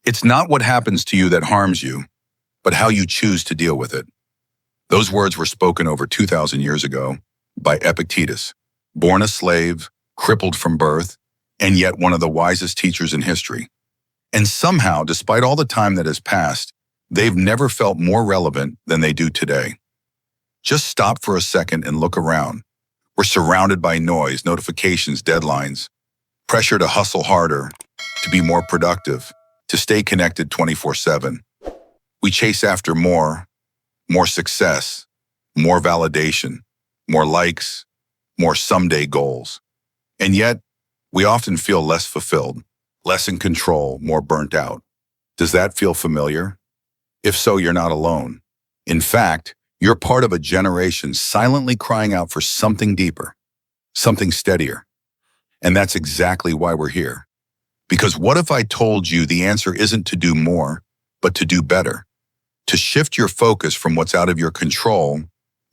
It's not what happens to you that harms you, but how you choose to deal with it. Those words were spoken over 2,000 years ago by Epictetus, born a slave, crippled from birth, and yet one of the wisest teachers in history. And somehow, despite all the time that has passed, they've never felt more relevant than they do today. Just stop for a second and look around. We're surrounded by noise, notifications, deadlines, pressure to hustle harder, to be more productive, to stay connected 24/7. We chase after more success, more validation, more likes, more someday goals. And yet, we often feel less fulfilled, less in control, more burnt out. Does that feel familiar? If so, you're not alone. In fact, you're part of a generation silently crying out for something deeper, something steadier. And that's exactly why we're here. Because what if I told you the answer isn't to do more, but to do better? To shift your focus from what's out of your control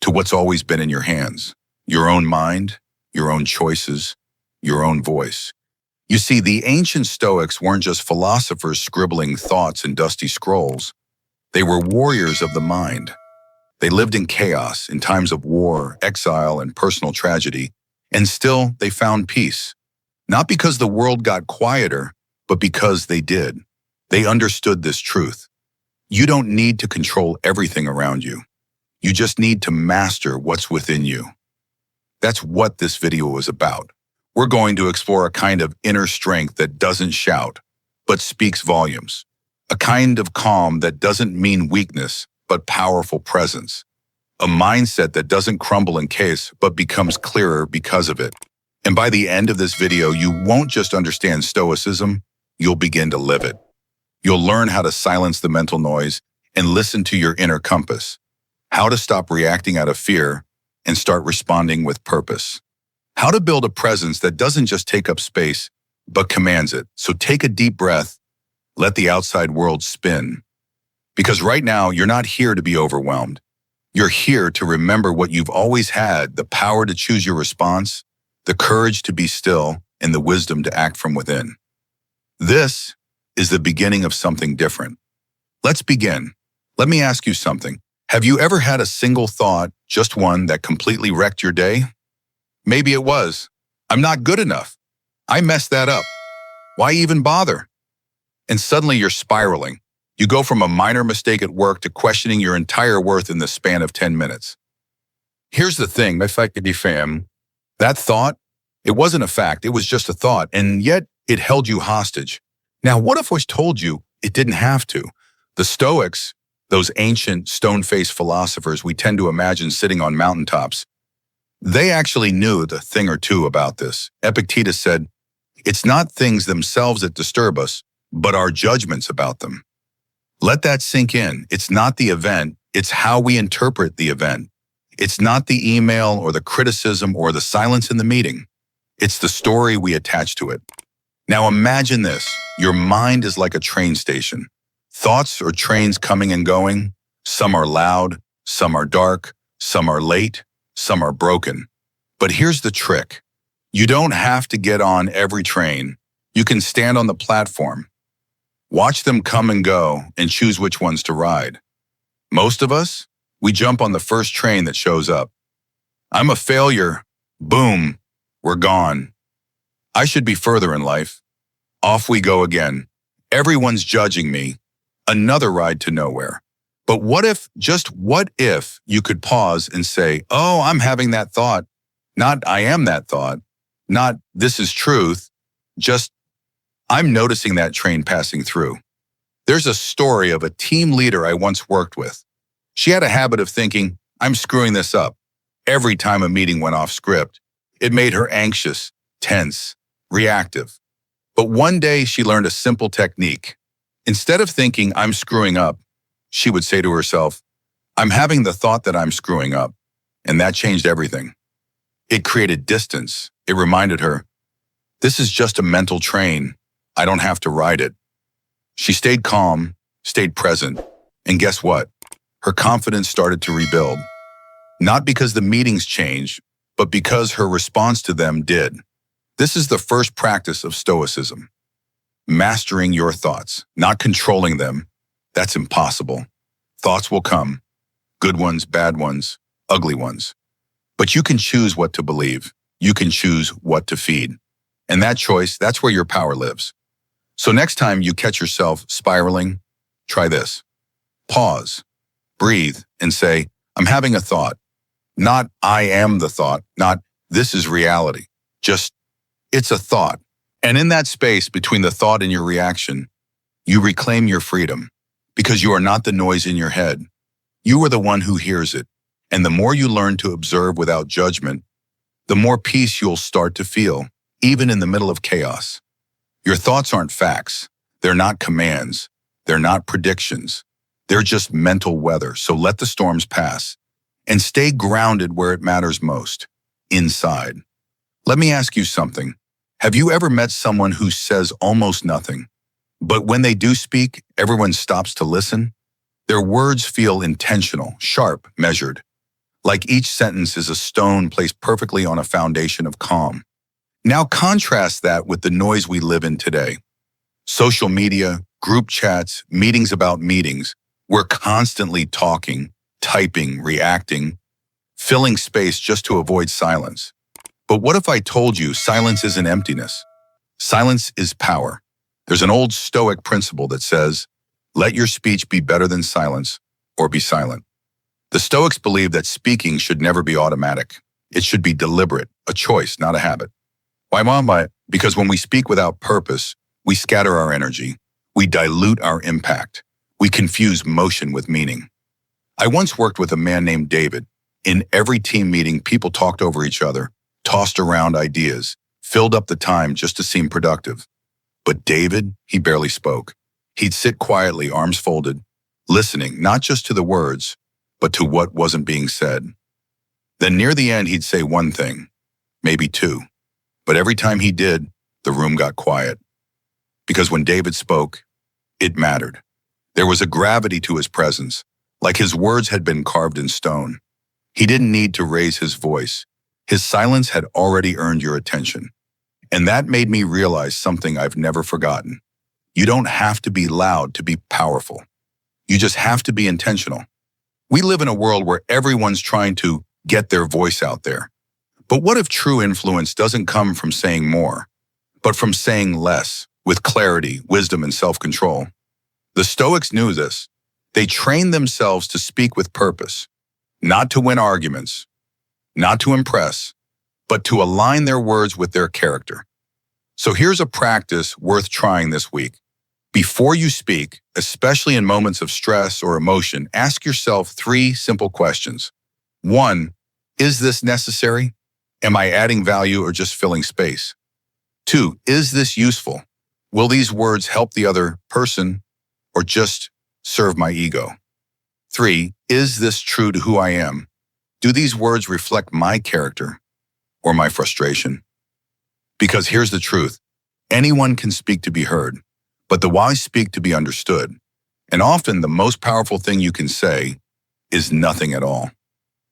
to what's always been in your hands. Your own mind, your own choices, your own voice. You see, the ancient Stoics weren't just philosophers scribbling thoughts in dusty scrolls. They were warriors of the mind. They lived in chaos, in times of war, exile, and personal tragedy, and still they found peace. Not because the world got quieter, but because they did. They understood this truth. You don't need to control everything around you. You just need to master what's within you. That's what this video is about. We're going to explore a kind of inner strength that doesn't shout, but speaks volumes. A kind of calm that doesn't mean weakness, but powerful presence. A mindset that doesn't crumble in chaos, but becomes clearer because of it. And by the end of this video, you won't just understand Stoicism, you'll begin to live it. You'll learn how to silence the mental noise and listen to your inner compass. How to stop reacting out of fear and start responding with purpose. How to build a presence that doesn't just take up space, but commands it. So take a deep breath, let the outside world spin. Because right now, you're not here to be overwhelmed. You're here to remember what you've always had, the power to choose your response, the courage to be still, and the wisdom to act from within. This is the beginning of something different. Let's begin. Let me ask you something. Have you ever had a single thought, just one, that completely wrecked your day? Maybe it was, I'm not good enough. I messed that up. Why even bother? And suddenly you're spiraling. You go from a minor mistake at work to questioning your entire worth in the span of 10 minutes. Here's the thing, my faculty fam. That thought, it wasn't a fact, it was just a thought, and yet it held you hostage. Now, what if I told you it didn't have to? The Stoics, those ancient stone-faced philosophers we tend to imagine sitting on mountaintops, they actually knew the thing or two about this. Epictetus said, it's not things themselves that disturb us, but our judgments about them. Let that sink in. It's not the event, it's how we interpret the event. It's not the email or the criticism or the silence in the meeting. It's the story we attach to it. Now imagine this. Your mind is like a train station. Thoughts or trains coming and going. Some are loud, some are dark, some are late, some are broken. But here's the trick. You don't have to get on every train. You can stand on the platform. Watch them come and go and choose which ones to ride. Most of us, we jump on the first train that shows up. I'm a failure. Boom, we're gone. I should be further in life. Off we go again. Everyone's judging me. Another ride to nowhere. But what if, just what if, you could pause and say, oh, I'm having that thought. Not I am that thought. Not this is truth. Just I'm noticing that train passing through. There's a story of a team leader I once worked with. She had a habit of thinking, I'm screwing this up. Every time a meeting went off script, it made her anxious, tense, reactive. But one day she learned a simple technique. Instead of thinking I'm screwing up, she would say to herself, I'm having the thought that I'm screwing up. And that changed everything. It created distance. It reminded her, this is just a mental train. I don't have to ride it. She stayed calm, stayed present, and guess what? Her confidence started to rebuild. Not because the meetings changed, but because her response to them did. This is the first practice of Stoicism. mastering your thoughts, not controlling them. That's impossible. Thoughts will come, good ones, bad ones, ugly ones. But you can choose what to believe. You can choose what to feed. And that choice, that's where your power lives. So next time you catch yourself spiraling, try this. Pause, breathe, and say, I'm having a thought. Not I am the thought, not this is reality. Just, it's a thought. And in that space between the thought and your reaction, you reclaim your freedom because you are not the noise in your head. You are the one who hears it. And the more you learn to observe without judgment, the more peace you'll start to feel, even in the middle of chaos. Your thoughts aren't facts. They're not commands. They're not predictions. They're just mental weather. So let the storms pass and stay grounded where it matters most, inside. Let me ask you something. Have you ever met someone who says almost nothing, but when they do speak, everyone stops to listen? Their words feel intentional, sharp, measured, like each sentence is a stone placed perfectly on a foundation of calm. Now contrast that with the noise we live in today. Social media, group chats, meetings about meetings. We're constantly talking, typing, reacting, filling space just to avoid silence. But what if I told you silence isn't emptiness? Silence is power. There's an old Stoic principle that says, let your speech be better than silence, or be silent. The Stoics believe that speaking should never be automatic. It should be deliberate, a choice, not a habit. Why? Because when we speak without purpose, we scatter our energy. We dilute our impact. We confuse motion with meaning. I once worked with a man named David. In every team meeting, people talked over each other, tossed around ideas, filled up the time just to seem productive. But David, he barely spoke. He'd sit quietly, arms folded, listening not just to the words, but to what wasn't being said. Then near the end, he'd say one thing, maybe two. But every time he did, the room got quiet. Because when David spoke, it mattered. There was a gravity to his presence, like his words had been carved in stone. He didn't need to raise his voice. His silence had already earned your attention. And that made me realize something I've never forgotten. You don't have to be loud to be powerful. You just have to be intentional. We live in a world where everyone's trying to get their voice out there. But what if true influence doesn't come from saying more, but from saying less, with clarity, wisdom, and self-control? The Stoics knew this. They trained themselves to speak with purpose, not to win arguments, not to impress, but to align their words with their character. So here's a practice worth trying this week. Before you speak, especially in moments of stress or emotion, ask yourself 3 simple questions. 1, is this necessary? Am I adding value or just filling space? 2, is this useful? Will these words help the other person or just serve my ego? 3, is this true to who I am? Do these words reflect my character or my frustration? Because here's the truth. Anyone can speak to be heard, but the wise speak to be understood. And often the most powerful thing you can say is nothing at all.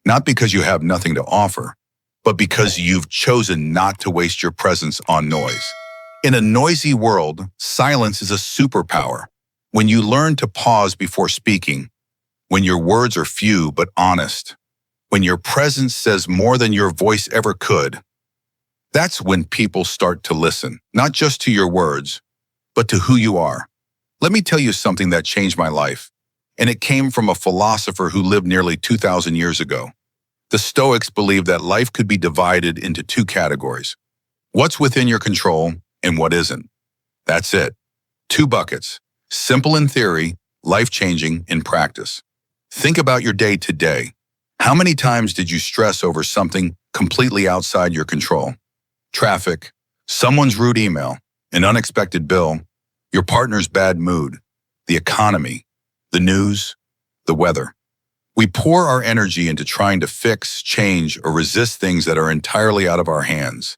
Not because you have nothing to offer, but because you've chosen not to waste your presence on noise. In a noisy world, silence is a superpower. When you learn to pause before speaking, when your words are few but honest, when your presence says more than your voice ever could, that's when people start to listen, not just to your words, but to who you are. Let me tell you something that changed my life, and it came from a philosopher who lived nearly 2,000 years ago. The Stoics believed that life could be divided into 2 categories. What's within your control and what isn't. That's it. 2 buckets. Simple in theory, life-changing in practice. Think about your day today. How many times did you stress over something completely outside your control? Traffic, someone's rude email, an unexpected bill, your partner's bad mood, the economy, the news, the weather. We pour our energy into trying to fix, change, or resist things that are entirely out of our hands.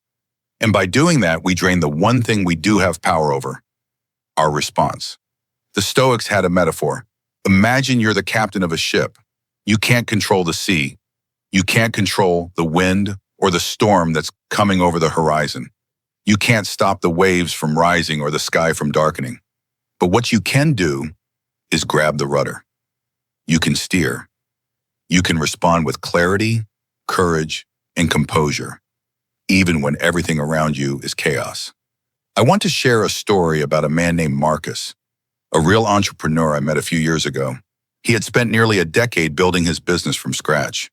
And by doing that, we drain the one thing we do have power over, our response. The Stoics had a metaphor. Imagine you're the captain of a ship. You can't control the sea. You can't control the wind or the storm that's coming over the horizon. You can't stop the waves from rising or the sky from darkening. But what you can do is grab the rudder. You can steer. You can respond with clarity, courage, and composure, even when everything around you is chaos. I want to share a story about a man named Marcus, a real entrepreneur I met a few years ago. He had spent nearly a decade building his business from scratch.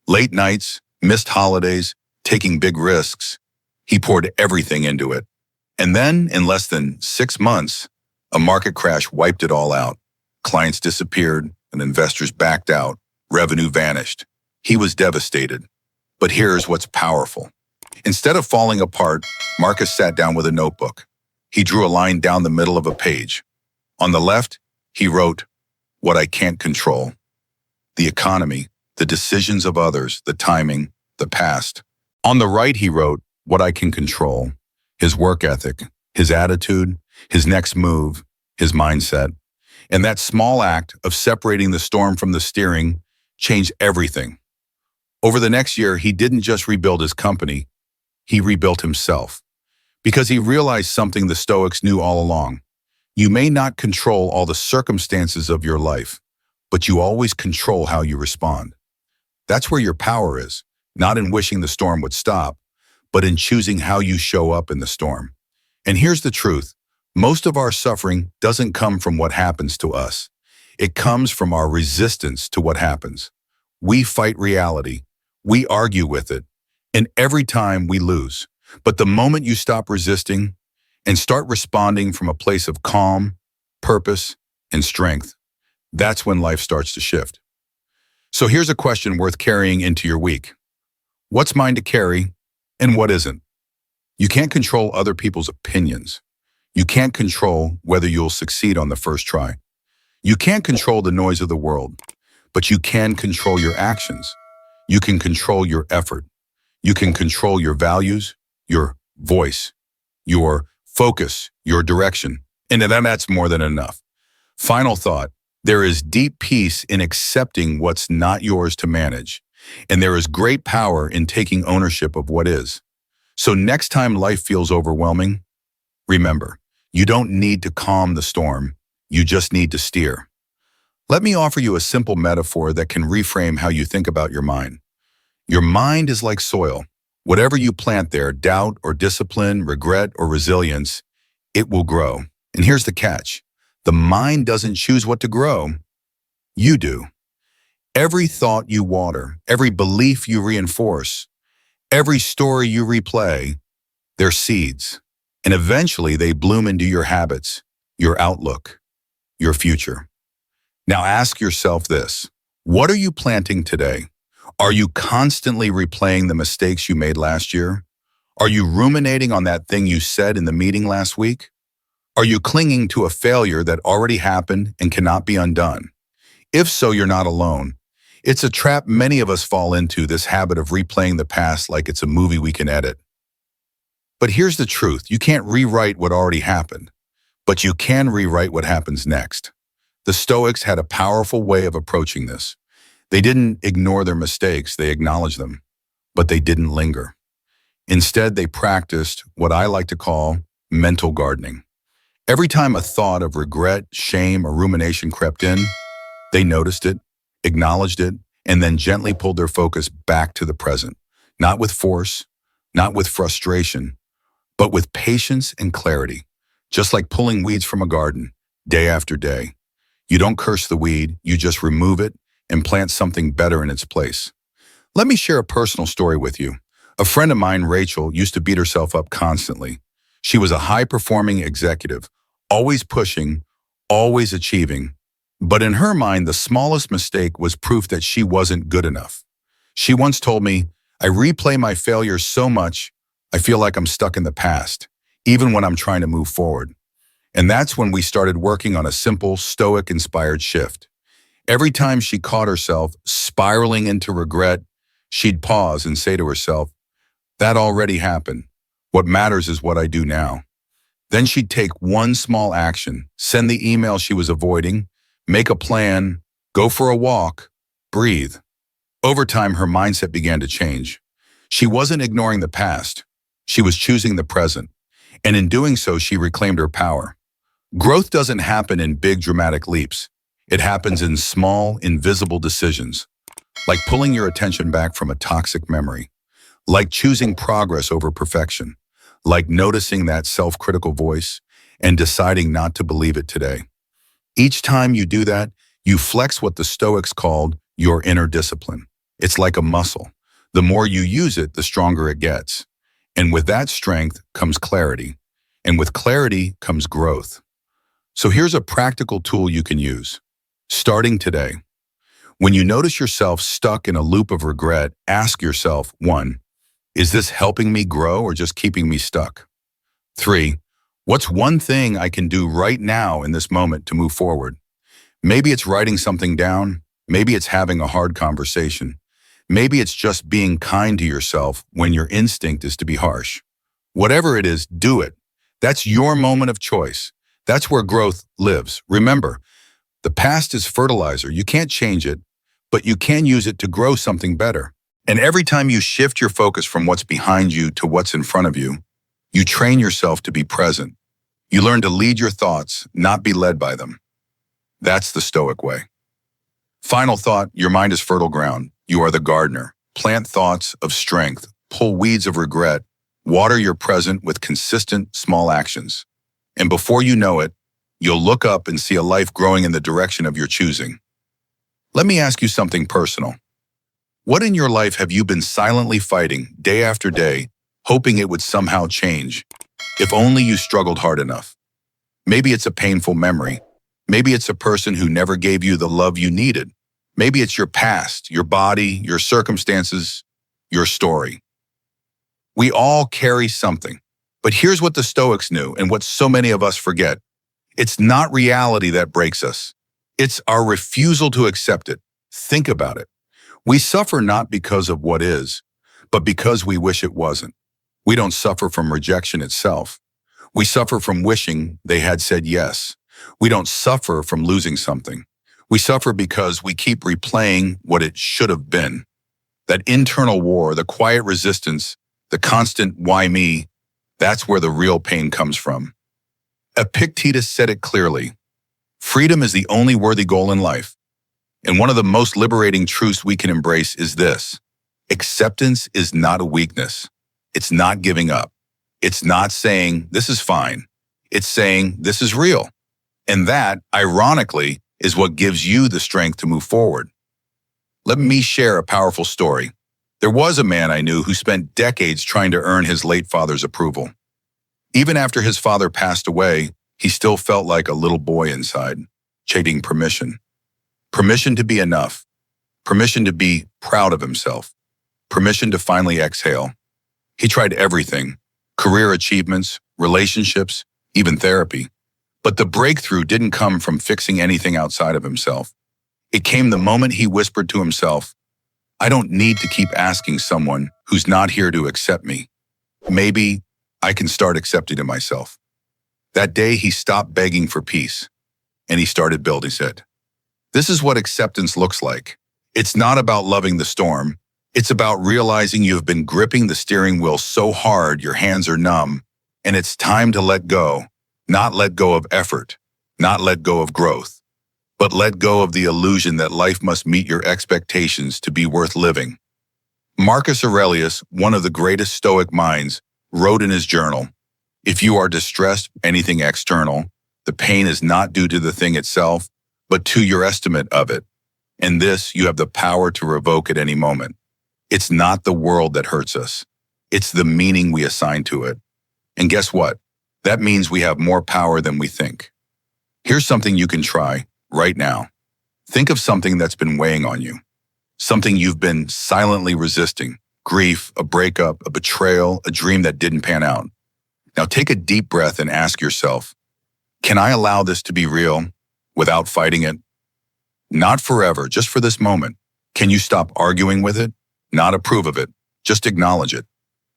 Late nights, missed holidays, taking big risks. He poured everything into it. And then, in less than 6 months, a market crash wiped it all out. Clients disappeared and investors backed out. Revenue vanished. He was devastated. But here's what's powerful. Instead of falling apart, Marcus sat down with a notebook. He drew a line down the middle of a page. On the left, he wrote, "What I can't control. The economy, the decisions of others, the timing, the past." On the right, he wrote, "What I can control. His work ethic, his attitude, his next move, his mindset." And that small act of separating the storm from the steering changed everything. Over the next year, he didn't just rebuild his company, he rebuilt himself. Because he realized something the Stoics knew all along. You may not control all the circumstances of your life, but you always control how you respond. That's where your power is, not in wishing the storm would stop, but in choosing how you show up in the storm. And here's the truth. Most of our suffering doesn't come from what happens to us. It comes from our resistance to what happens. We fight reality. We argue with it. And every time we lose. But the moment you stop resisting and start responding from a place of calm, purpose, and strength, that's when life starts to shift. So here's a question worth carrying into your week. What's mine to carry and what isn't? You can't control other people's opinions. You can't control whether you'll succeed on the first try. You can't control the noise of the world, but you can control your actions. You can control your effort. You can control your values, your voice, your focus, your direction. And then that's more than enough. Final thought, there is deep peace in accepting what's not yours to manage. And there is great power in taking ownership of what is. So next time life feels overwhelming, remember, you don't need to calm the storm. You just need to steer. Let me offer you a simple metaphor that can reframe how you think about your mind. Your mind is like soil. Whatever you plant there, doubt or discipline, regret or resilience, it will grow. And here's the catch. The mind doesn't choose what to grow. You do. Every thought you water, every belief you reinforce, every story you replay, they're seeds. And eventually they bloom into your habits, your outlook, your future. Now ask yourself this. What are you planting today? Are you constantly replaying the mistakes you made last year? Are you ruminating on that thing you said in the meeting last week? Are you clinging to a failure that already happened and cannot be undone? If so, you're not alone. It's a trap many of us fall into, this habit of replaying the past like it's a movie we can edit. But here's the truth. You can't rewrite what already happened, but you can rewrite what happens next. The Stoics had a powerful way of approaching this. They didn't ignore their mistakes, they acknowledged them, but they didn't linger. Instead, they practiced what I like to call mental gardening. Every time a thought of regret, shame, or rumination crept in, they noticed it, acknowledged it, and then gently pulled their focus back to the present. Not with force, not with frustration, but with patience and clarity. Just like pulling weeds from a garden, day after day. You don't curse the weed, you just remove it and plant something better in its place. Let me share a personal story with you. A friend of mine, Rachel, used to beat herself up constantly. She was a high-performing executive, always pushing, always achieving. But in her mind, the smallest mistake was proof that she wasn't good enough. She once told me, "I replay my failures so much, I feel like I'm stuck in the past, even when I'm trying to move forward." And that's when we started working on a simple, Stoic-inspired shift. Every time she caught herself spiraling into regret, she'd pause and say to herself, "That already happened. What matters is what I do now." Then she'd take one small action, send the email she was avoiding, make a plan, go for a walk, breathe. Over time, her mindset began to change. She wasn't ignoring the past. She was choosing the present. And in doing so, she reclaimed her power. Growth doesn't happen in big dramatic leaps. It happens in small, invisible decisions, like pulling your attention back from a toxic memory, like choosing progress over perfection, like noticing that self-critical voice and deciding not to believe it today. Each time you do that, you flex what the Stoics called your inner discipline. It's like a muscle. The more you use it, the stronger it gets. And with that strength comes clarity. And with clarity comes growth. So here's a practical tool you can use. Starting today. When you notice yourself stuck in a loop of regret, ask yourself, 1, is this helping me grow or just keeping me stuck? 3, what's one thing I can do right now in this moment to move forward? Maybe it's writing something down. Maybe it's having a hard conversation. Maybe it's just being kind to yourself when your instinct is to be harsh. Whatever it is, do it. That's your moment of choice. That's where growth lives. Remember, the past is fertilizer. You can't change it, but you can use it to grow something better. And every time you shift your focus from what's behind you to what's in front of you, you train yourself to be present. You learn to lead your thoughts, not be led by them. That's the Stoic way. Final thought, your mind is fertile ground. You are the gardener. Plant thoughts of strength, pull weeds of regret, water your present with consistent, small actions. And before you know it, you'll look up and see a life growing in the direction of your choosing. Let me ask you something personal. What in your life have you been silently fighting day after day, hoping it would somehow change? If only you struggled hard enough. Maybe it's a painful memory. Maybe it's a person who never gave you the love you needed. Maybe it's your past, your body, your circumstances, your story. We all carry something. But here's what the Stoics knew and what so many of us forget. It's not reality that breaks us. It's our refusal to accept it. Think about it. We suffer not because of what is, but because we wish it wasn't. We don't suffer from rejection itself. We suffer from wishing they had said yes. We don't suffer from losing something. We suffer because we keep replaying what it should have been. That internal war, the quiet resistance, the constant why me, that's where the real pain comes from. Epictetus said it clearly. Freedom is the only worthy goal in life. And one of the most liberating truths we can embrace is this. Acceptance is not a weakness. It's not giving up. It's not saying, this is fine. It's saying, this is real. And that, ironically, is what gives you the strength to move forward. Let me share a powerful story. There was a man I knew who spent decades trying to earn his late father's approval. Even after his father passed away, he still felt like a little boy inside, chasing permission. Permission to be enough. Permission to be proud of himself. Permission to finally exhale. He tried everything, career achievements, relationships, even therapy. But the breakthrough didn't come from fixing anything outside of himself. It came the moment he whispered to himself, I don't need to keep asking someone who's not here to accept me. Maybe I can start accepting it myself. That day he stopped begging for peace, and he started building it. This is what acceptance looks like. It's not about loving the storm. It's about realizing you've been gripping the steering wheel so hard your hands are numb, and it's time to let go. Not let go of effort, not let go of growth, but let go of the illusion that life must meet your expectations to be worth living. Marcus Aurelius, one of the greatest Stoic minds, wrote in his journal, if you are distressed by anything external, the pain is not due to the thing itself, but to your estimate of it. And this you have the power to revoke at any moment. It's not the world that hurts us. It's the meaning we assign to it. And guess what? That means we have more power than we think. Here's something you can try right now. Think of something that's been weighing on you. Something you've been silently resisting. Grief, a breakup, a betrayal, a dream that didn't pan out. Now take a deep breath and ask yourself, can I allow this to be real without fighting it? Not forever, just for this moment. Can you stop arguing with it? Not approve of it, just acknowledge it.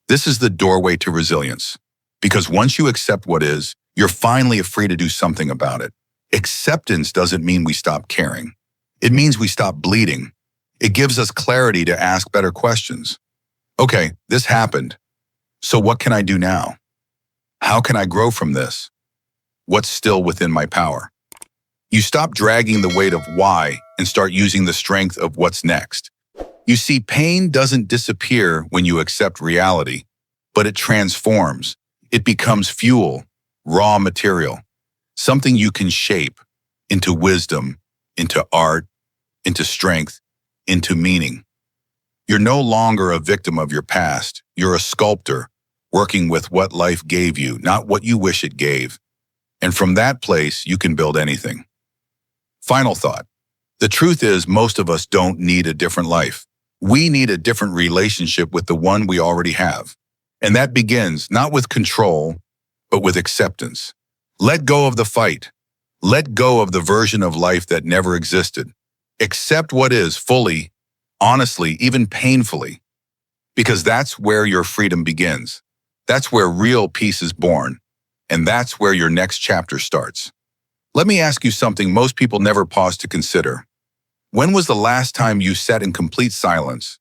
This is the doorway to resilience. Because once you accept what is, you're finally free to do something about it. Acceptance doesn't mean we stop caring. It means we stop bleeding. It gives us clarity to ask better questions. Okay, this happened. So what can I do now? How can I grow from this? What's still within my power? You stop dragging the weight of why and start using the strength of what's next. You see, pain doesn't disappear when you accept reality, but it transforms. It becomes fuel, raw material, something you can shape into wisdom, into art, into strength, into meaning. You're no longer a victim of your past. You're a sculptor, working with what life gave you, not what you wish it gave. And from that place, you can build anything. Final thought. The truth is, most of us don't need a different life. We need a different relationship with the one we already have. And that begins not with control, but with acceptance. Let go of the fight. Let go of the version of life that never existed. Accept what is fully, honestly, even painfully. Because that's where your freedom begins. That's where real peace is born. And that's where your next chapter starts. Let me ask you something most people never pause to consider. When was the last time you sat in complete silence?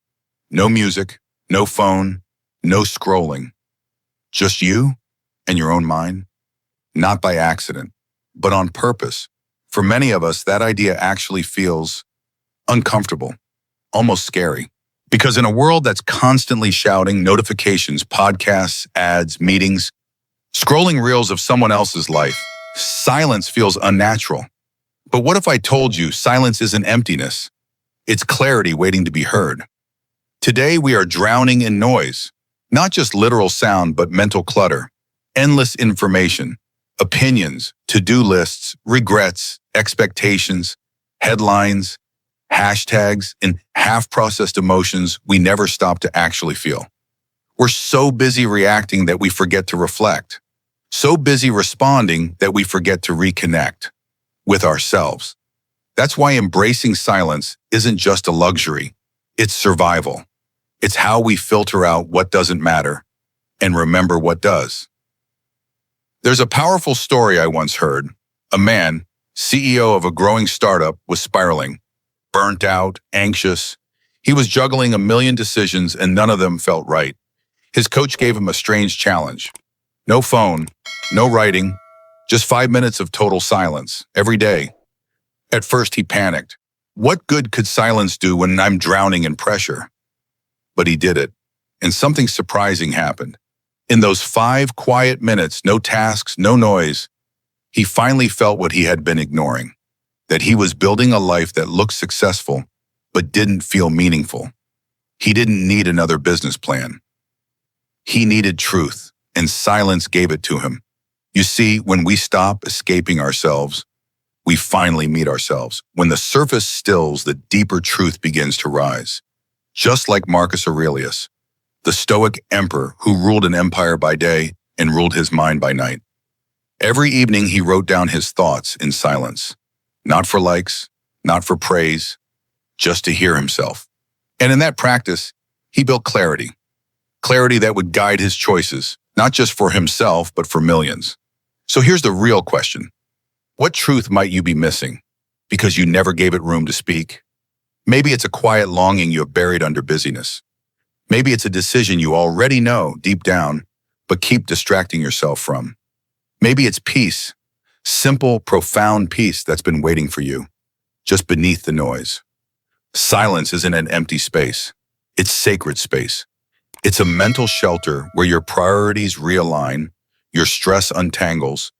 No music, no phone, no scrolling. Just you and your own mind? Not by accident, but on purpose. For many of us, that idea actually feels uncomfortable, almost scary. Because in a world that's constantly shouting notifications, podcasts, ads, meetings, scrolling reels of someone else's life, silence feels unnatural. But what if I told you silence isn't emptiness? It's clarity waiting to be heard. Today we are drowning in noise, not just literal sound, but mental clutter, endless information, opinions, to-do lists, regrets, expectations, headlines, hashtags, and half-processed emotions we never stop to actually feel. We're so busy reacting that we forget to reflect, so busy responding that we forget to reconnect with ourselves. That's why embracing silence isn't just a luxury, it's survival. It's how we filter out what doesn't matter and remember what does. There's a powerful story I once heard. A man, CEO of a growing startup, was spiraling, burnt out, anxious. He was juggling a million decisions and none of them felt right. His coach gave him a strange challenge. No phone, no writing, just 5 minutes of total silence every day. At first he panicked. What good could silence do when I'm drowning in pressure? But he did it, and something surprising happened. In those 5 quiet minutes, no tasks, no noise, he finally felt what he had been ignoring, that he was building a life that looked successful, but didn't feel meaningful. He didn't need another business plan. He needed truth, and silence gave it to him. You see, when we stop escaping ourselves, we finally meet ourselves. When the surface stills, the deeper truth begins to rise. Just like Marcus Aurelius, the Stoic emperor who ruled an empire by day and ruled his mind by night. Every evening he wrote down his thoughts in silence, not for likes, not for praise, just to hear himself. And in that practice, he built clarity. Clarity that would guide his choices, not just for himself, but for millions. So here's the real question. What truth might you be missing because you never gave it room to speak? Maybe it's a quiet longing you have buried under busyness. Maybe it's a decision you already know deep down, but keep distracting yourself from. Maybe it's peace, simple, profound peace that's been waiting for you, just beneath the noise. Silence isn't an empty space. It's sacred space. It's a mental shelter where your priorities realign, your stress untangles,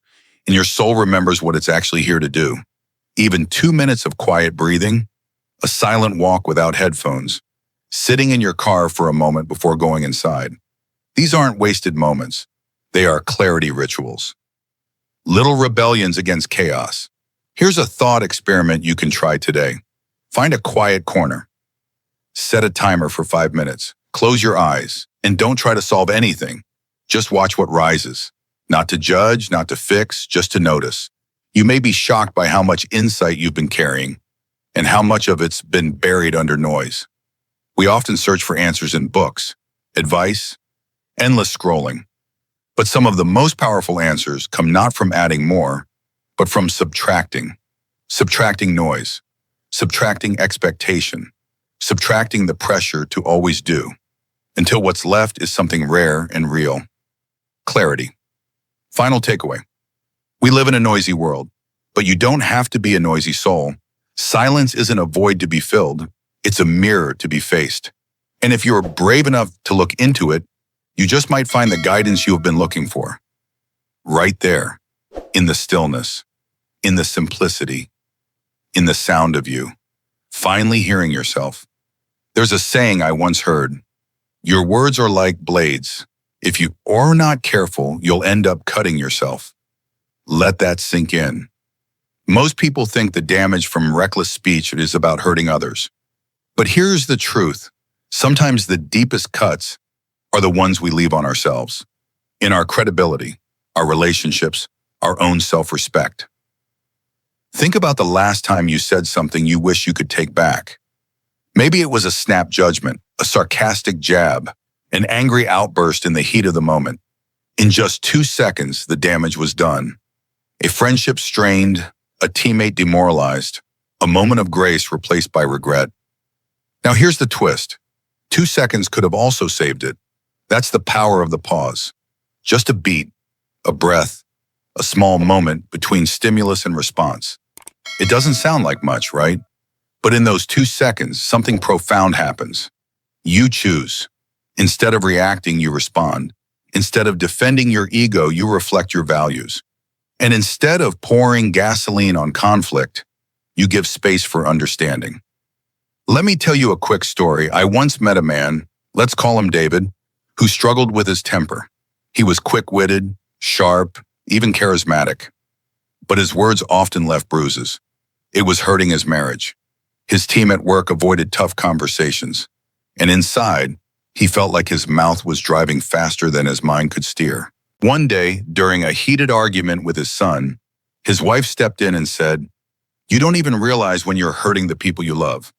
and your soul remembers what it's actually here to do. Even 2 minutes of quiet breathing, a silent walk without headphones, sitting in your car for a moment before going inside. These aren't wasted moments. They are clarity rituals. Little rebellions against chaos. Here's a thought experiment you can try today. Find a quiet corner. Set a timer for 5 minutes. Close your eyes and don't try to solve anything. Just watch what rises. Not to judge, not to fix, just to notice. You may be shocked by how much insight you've been carrying and how much of it's been buried under noise. We often search for answers in books, advice, endless scrolling. But some of the most powerful answers come not from adding more, but from subtracting. Subtracting noise, subtracting expectation, subtracting the pressure to always do, until what's left is something rare and real. Clarity. Final takeaway. We live in a noisy world, but you don't have to be a noisy soul. Silence isn't a void to be filled. It's a mirror to be faced. And if you're brave enough to look into it, you just might find the guidance you have been looking for. Right there, in the stillness, in the simplicity, in the sound of you, finally hearing yourself. There's a saying I once heard, your words are like blades. If you are not careful, you'll end up cutting yourself. Let that sink in. Most people think the damage from reckless speech is about hurting others. But here's the truth. Sometimes the deepest cuts are the ones we leave on ourselves, in our credibility, our relationships, our own self-respect. Think about the last time you said something you wish you could take back. Maybe it was a snap judgment, a sarcastic jab, an angry outburst in the heat of the moment. In just 2 seconds, the damage was done. A friendship strained, a teammate demoralized, a moment of grace replaced by regret. Now here's the twist. 2 seconds could have also saved it. That's the power of the pause. Just a beat, a breath, a small moment between stimulus and response. It doesn't sound like much, right? But in those 2 seconds, something profound happens. You choose. Instead of reacting, you respond. Instead of defending your ego, you reflect your values. And instead of pouring gasoline on conflict, you give space for understanding. Let me tell you a quick story. I once met a man, let's call him David, who struggled with his temper. He was quick-witted, sharp, even charismatic. But his words often left bruises. It was hurting his marriage. His team at work avoided tough conversations. And inside, he felt like his mouth was driving faster than his mind could steer. One day, during a heated argument with his son, his wife stepped in and said, "You don't even realize when you're hurting the people you love."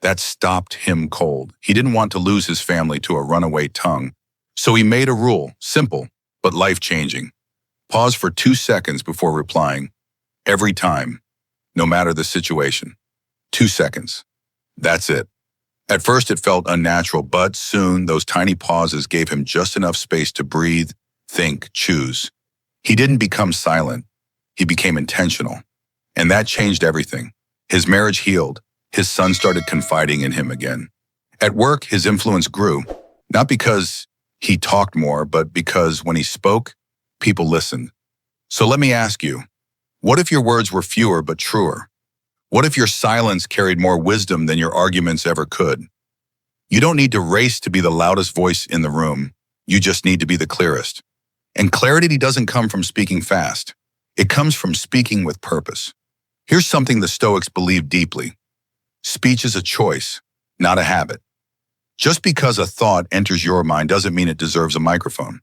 That stopped him cold. He didn't want to lose his family to a runaway tongue. So he made a rule, simple, but life-changing. Pause for 2 seconds before replying. Every time, no matter the situation. 2 seconds. That's it. At first it felt unnatural, but soon those tiny pauses gave him just enough space to breathe, think, choose. He didn't become silent. He became intentional. And that changed everything. His marriage healed. His son started confiding in him again. At work, his influence grew, not because he talked more, but because when he spoke, people listened. So let me ask you, what if your words were fewer but truer? What if your silence carried more wisdom than your arguments ever could? You don't need to race to be the loudest voice in the room. You just need to be the clearest. And clarity doesn't come from speaking fast. It comes from speaking with purpose. Here's something the Stoics believe deeply. Speech is a choice, not a habit. Just because a thought enters your mind doesn't mean it deserves a microphone.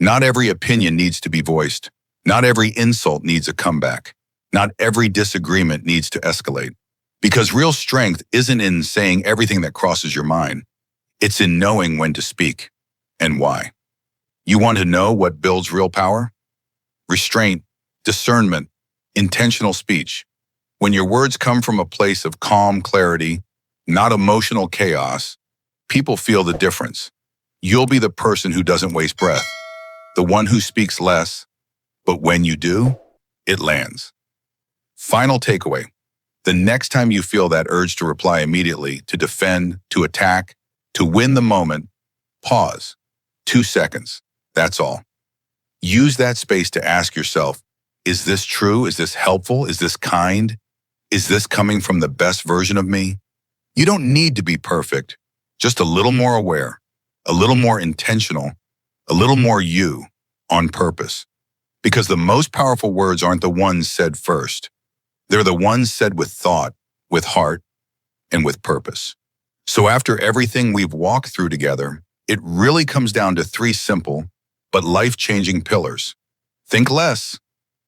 Not every opinion needs to be voiced. Not every insult needs a comeback. Not every disagreement needs to escalate. Because real strength isn't in saying everything that crosses your mind. It's in knowing when to speak and why. You want to know what builds real power? Restraint, discernment, intentional speech. When your words come from a place of calm clarity, not emotional chaos, people feel the difference. You'll be the person who doesn't waste breath, the one who speaks less, but when you do, it lands. Final takeaway. The next time you feel that urge to reply immediately, to defend, to attack, to win the moment, pause. 2 seconds. That's all. Use that space to ask yourself, is this true? Is this helpful? Is this kind? Is this coming from the best version of me? You don't need to be perfect, just a little more aware, a little more intentional, a little more you, on purpose. Because the most powerful words aren't the ones said first. They're the ones said with thought, with heart, and with purpose. So after everything we've walked through together, it really comes down to 3 simple but life-changing pillars. Think less,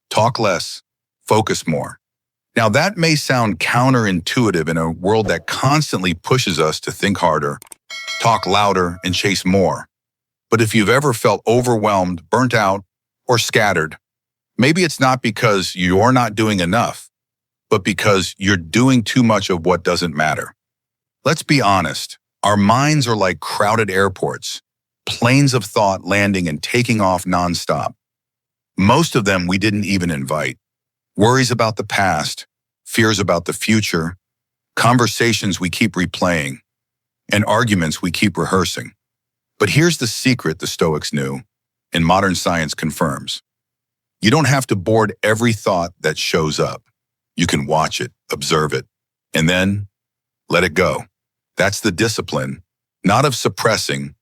talk less, focus more. Now that may sound counterintuitive in a world that constantly pushes us to think harder, talk louder, and chase more. But if you've ever felt overwhelmed, burnt out, or scattered, maybe it's not because you're not doing enough, but because you're doing too much of what doesn't matter. Let's be honest, our minds are like crowded airports, planes of thought landing and taking off nonstop. Most of them we didn't even invite. Worries about the past, fears about the future, conversations we keep replaying, and arguments we keep rehearsing. But here's the secret the Stoics knew, and modern science confirms. You don't have to board every thought that shows up. You can watch it, observe it, and then let it go. That's the discipline, not of suppressing,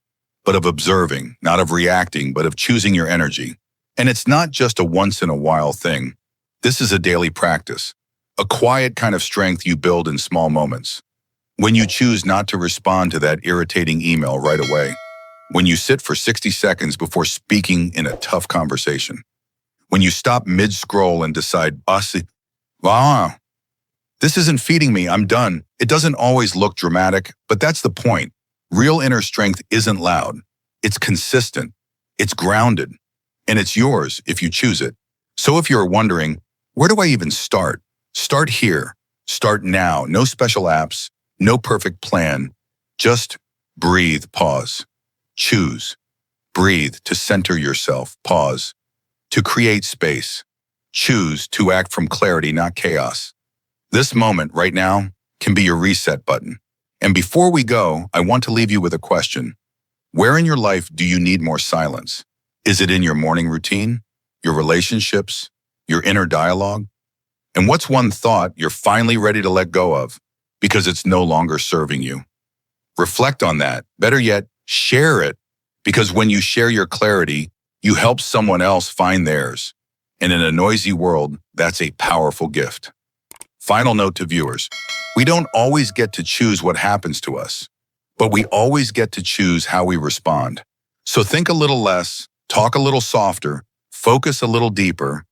but of observing, not of reacting, but of choosing your energy. And it's not just a once-in-a-while thing. This is a daily practice, a quiet kind of strength you build in small moments. When you choose not to respond to that irritating email right away. When you sit for 60 seconds before speaking in a tough conversation. When you stop mid-scroll and decide, wow, this isn't feeding me, I'm done. It doesn't always look dramatic, but that's the point. Real inner strength isn't loud. It's consistent. It's grounded. And it's yours if you choose it. So if you're wondering, where do I even start? Start here. Start now. No special apps. No perfect plan. Just breathe, pause. Choose. Breathe to center yourself. Pause. To create space. Choose to act from clarity, not chaos. This moment right now can be your reset button. And before we go, I want to leave you with a question. Where in your life do you need more silence? Is it in your morning routine, your relationships, your inner dialogue? And what's one thought you're finally ready to let go of because it's no longer serving you? Reflect on that. Better yet, share it, because when you share your clarity, you help someone else find theirs. And in a noisy world, that's a powerful gift. Final note to viewers. We don't always get to choose what happens to us, but we always get to choose how we respond. So think a little less, talk a little softer, focus a little deeper,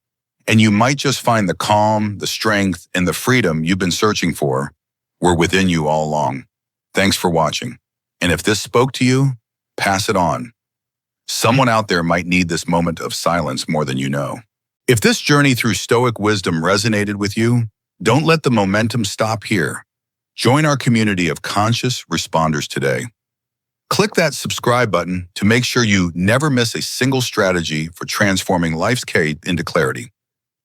and you might just find the calm, the strength, and the freedom you've been searching for were within you all along. Thanks for watching. And if this spoke to you, pass it on. Someone out there might need this moment of silence more than you know. If this journey through Stoic wisdom resonated with you, don't let the momentum stop here. Join our community of conscious responders today. Click that subscribe button to make sure you never miss a single strategy for transforming life's chaos into clarity.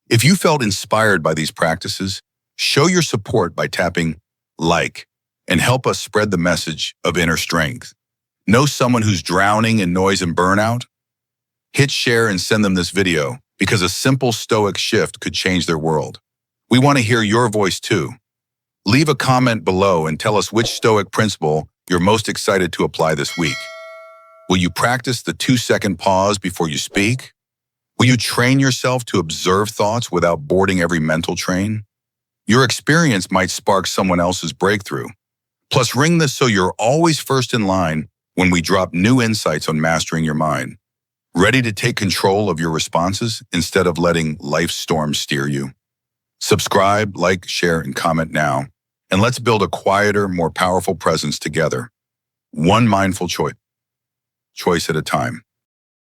If you felt inspired by these practices, show your support by tapping like and help us spread the message of inner strength. Know someone who's drowning in noise and burnout? Hit share and send them this video, because a simple Stoic shift could change their world. We want to hear your voice too. Leave a comment below and tell us which Stoic principle you're most excited to apply this week. Will you practice the 2-second pause before you speak? Will you train yourself to observe thoughts without boarding every mental train? Your experience might spark someone else's breakthrough. Plus, ring this so you're always first in line when we drop new insights on mastering your mind. Ready to take control of your responses instead of letting life's storms steer you? Subscribe, like, share, and comment now. And let's build a quieter, more powerful presence together. One mindful choice at a time.